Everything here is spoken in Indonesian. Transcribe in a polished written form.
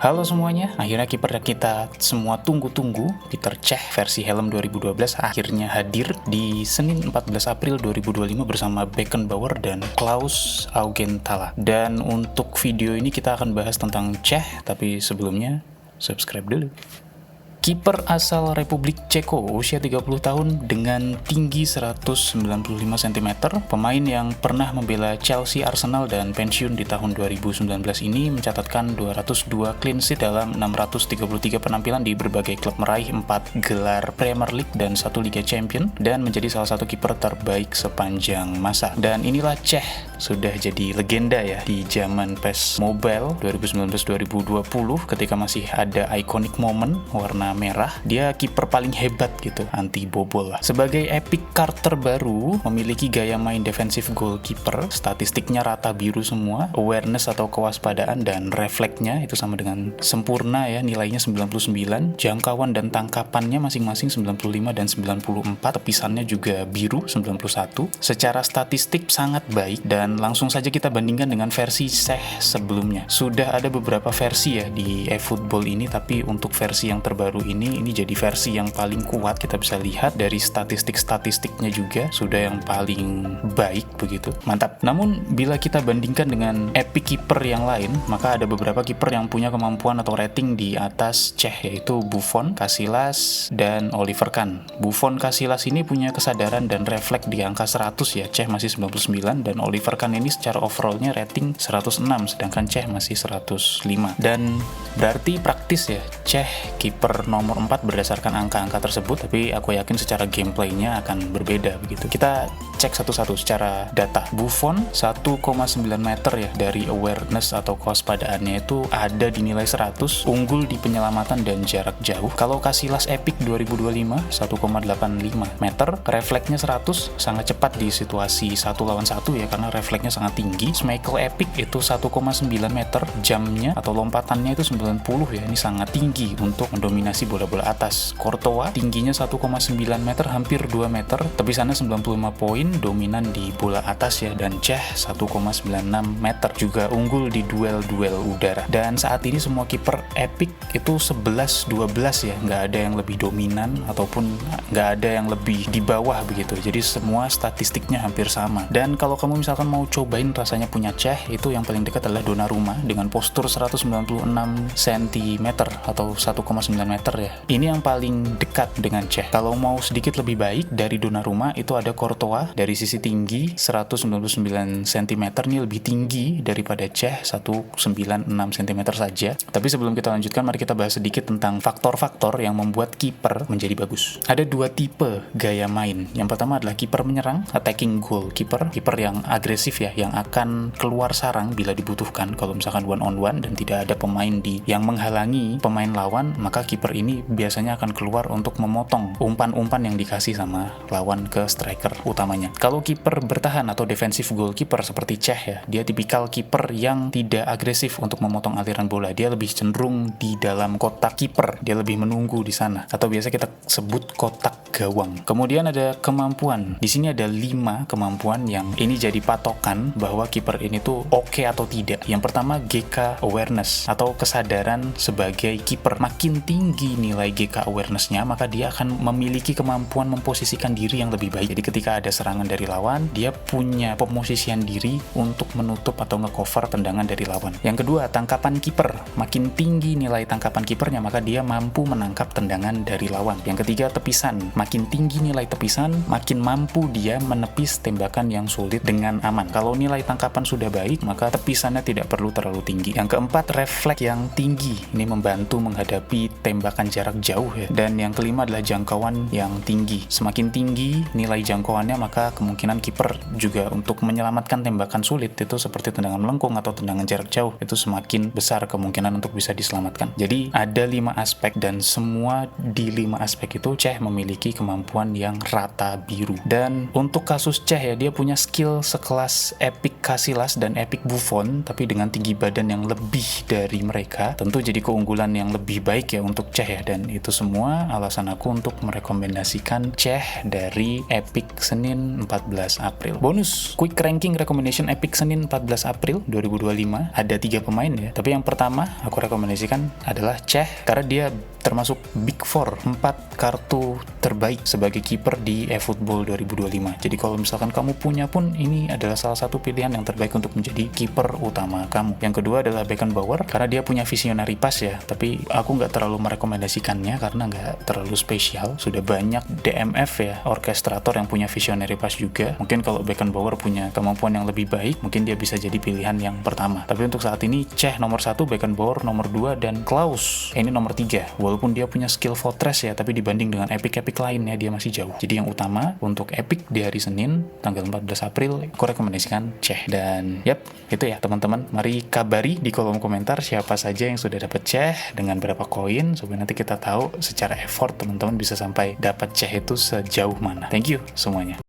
Halo semuanya, akhirnya kiper kita semua tunggu-tunggu, Petr Cech versi helm 2012 akhirnya hadir di Senin 14 April 2025 bersama Beckenbauer dan Klaus Augenthaler. Dan untuk video ini kita akan bahas tentang Cech, tapi sebelumnya subscribe dulu. Kiper asal Republik Ceko, usia 30 tahun dengan tinggi 195 cm, pemain yang pernah membela Chelsea, Arsenal, dan pensiun di tahun 2019 ini mencatatkan 202 clean sheet dalam 633 penampilan di berbagai klub, meraih 4 gelar Premier League dan 1 Liga Champion, dan menjadi salah satu kiper terbaik sepanjang masa. Dan inilah Cech, sudah jadi legenda ya di zaman PES Mobile 2019-2020 ketika masih ada iconic moment warna merah. Dia kiper paling hebat gitu, anti bobol lah. Sebagai epic card terbaru, memiliki gaya main defensive goalkeeper, statistiknya rata biru semua, awareness atau kewaspadaan dan refleksnya itu sama dengan sempurna ya, nilainya 99, jangkauan dan tangkapannya masing-masing 95 dan 94, tepisannya juga biru 91. Secara statistik sangat baik, dan langsung saja kita bandingkan dengan versi Cech sebelumnya. Sudah ada beberapa versi ya di eFootball ini, tapi untuk versi yang terbaru ini jadi versi yang paling kuat. Kita bisa lihat dari statistiknya juga sudah yang paling baik begitu. Mantap. Namun bila kita bandingkan dengan epic kiper yang lain, maka ada beberapa kiper yang punya kemampuan atau rating di atas Cech, yaitu Buffon, Casillas, dan Oliver Kahn. Buffon, Casillas ini punya kesadaran dan refleks di angka 100 ya, Cech masih 99, dan Oliver Kahn ini secara overallnya rating 106, sedangkan Cech masih 105. Dan berarti praktis ya, Cech kiper nomor 4 berdasarkan angka-angka tersebut, tapi aku yakin secara gameplaynya akan berbeda begitu. Kita cek satu-satu secara data. Buffon 1,9 meter ya, dari awareness atau kewaspadaannya itu ada di nilai 100, unggul di penyelamatan dan jarak jauh. Kalau Casillas Epic 2025 1,85 meter, refleksnya 100, sangat cepat di situasi 1 lawan 1 ya, karena refleksnya sangat tinggi. Schmeichel Epic itu 1,9 meter, jamnya atau lompatannya itu 90 ya, ini sangat tinggi untuk mendominasi bola-bola atas. Courtois tingginya 1,9 meter, hampir 2 meter, tepisannya 95 poin, dominan di bola atas ya. Dan Cech 1,96 meter, juga unggul di duel-duel udara. Dan saat ini semua kiper epic itu 11-12 ya, nggak ada yang lebih dominan ataupun nggak ada yang lebih di bawah begitu. Jadi semua statistiknya hampir sama. Dan kalau kamu misalkan mau cobain rasanya punya Cech, itu yang paling dekat adalah Donnarumma dengan postur 196 cm atau 1,9 meter ya. Ini yang paling dekat dengan Cech. Kalau mau sedikit lebih baik dari Donnarumma, itu ada Courtois dari sisi tinggi 199 cm, ini lebih tinggi daripada Cech 196 cm saja. Tapi sebelum kita lanjutkan, mari kita bahas sedikit tentang faktor-faktor yang membuat kiper menjadi bagus. Ada dua tipe gaya main. Yang pertama adalah kiper menyerang, attacking goalkeeper, kiper yang agresif ya, yang akan keluar sarang bila dibutuhkan. Kalau misalkan one on one dan tidak ada pemain yang menghalangi pemain lawan, maka kiper ini biasanya akan keluar untuk memotong umpan-umpan yang dikasih sama lawan ke striker utamanya. Kalau kiper bertahan atau defensive goalkeeper seperti Cech ya, dia tipikal kiper yang tidak agresif untuk memotong aliran bola. Dia lebih cenderung di dalam kotak kiper, dia lebih menunggu di sana, atau biasa kita sebut kotak gawang. Kemudian ada kemampuan. Di sini ada 5 kemampuan yang ini jadi patokan bahwa kiper ini tuh oke atau tidak. Yang pertama, GK awareness atau kesadaran sebagai kiper. Makin tinggi nilai GK awareness-nya, maka dia akan memiliki kemampuan memposisikan diri yang lebih baik. Jadi ketika ada serangan dari lawan, dia punya pemosisian diri untuk menutup atau nge-cover tendangan dari lawan. Yang kedua, tangkapan kiper. Makin tinggi nilai tangkapan kipernya, maka dia mampu menangkap tendangan dari lawan. Yang ketiga, tepisan. Makin tinggi nilai tepisan, makin mampu dia menepis tembakan yang sulit dengan aman. Kalau nilai tangkapan sudah baik, maka tepisannya tidak perlu terlalu tinggi. Yang keempat, refleks yang tinggi. Ini membantu menghadapi tembakan jarak jauh ya. Dan yang kelima adalah jangkauan yang tinggi. Semakin tinggi nilai jangkauannya, maka kemungkinan kiper juga untuk menyelamatkan tembakan sulit itu seperti tendangan melengkung atau tendangan jarak jauh, itu semakin besar kemungkinan untuk bisa diselamatkan. Jadi ada 5 aspek, dan semua di 5 aspek itu Cech memiliki kemampuan yang rata biru. Dan untuk kasus Cech ya, dia punya skill sekelas epic Casillas dan epic Buffon, tapi dengan tinggi badan yang lebih dari mereka, tentu jadi keunggulan yang lebih baik ya untuk Cech ya. Dan itu semua alasan aku untuk merekomendasikan Cech dari Epic Senin Senin 14 April. Bonus, quick ranking recommendation Epic Senin 14 April 2025. Ada 3 pemain ya, tapi yang pertama aku rekomendasikan adalah Cech, karena dia termasuk Big Four, 4 kartu terbaik sebagai kiper di eFootball 2025. Jadi kalau misalkan kamu punya pun, ini adalah salah satu pilihan yang terbaik untuk menjadi kiper utama kamu. Yang kedua adalah Beckenbauer, karena dia punya visionary pass ya, tapi aku nggak terlalu merekomendasikannya karena nggak terlalu spesial. Sudah banyak DMF ya, orkestrator yang punya visionary pass juga. Mungkin kalau Beckenbauer punya kemampuan yang lebih baik, mungkin dia bisa jadi pilihan yang pertama. Tapi untuk saat ini Cech nomor 1, Beckenbauer nomor 2, dan Klaus ini nomor 3. Walaupun dia punya skill fortress ya, tapi dibanding dengan epic-epic lainnya dia masih jauh. Jadi yang utama untuk epic di hari Senin tanggal 14 April aku rekomendasikan Cech. Dan yap, itu ya teman-teman. Mari kabari di kolom komentar siapa saja yang sudah dapat Cech dengan berapa koin, supaya nanti kita tahu secara effort teman-teman bisa sampai dapat Cech itu sejauh mana. Thank you semuanya.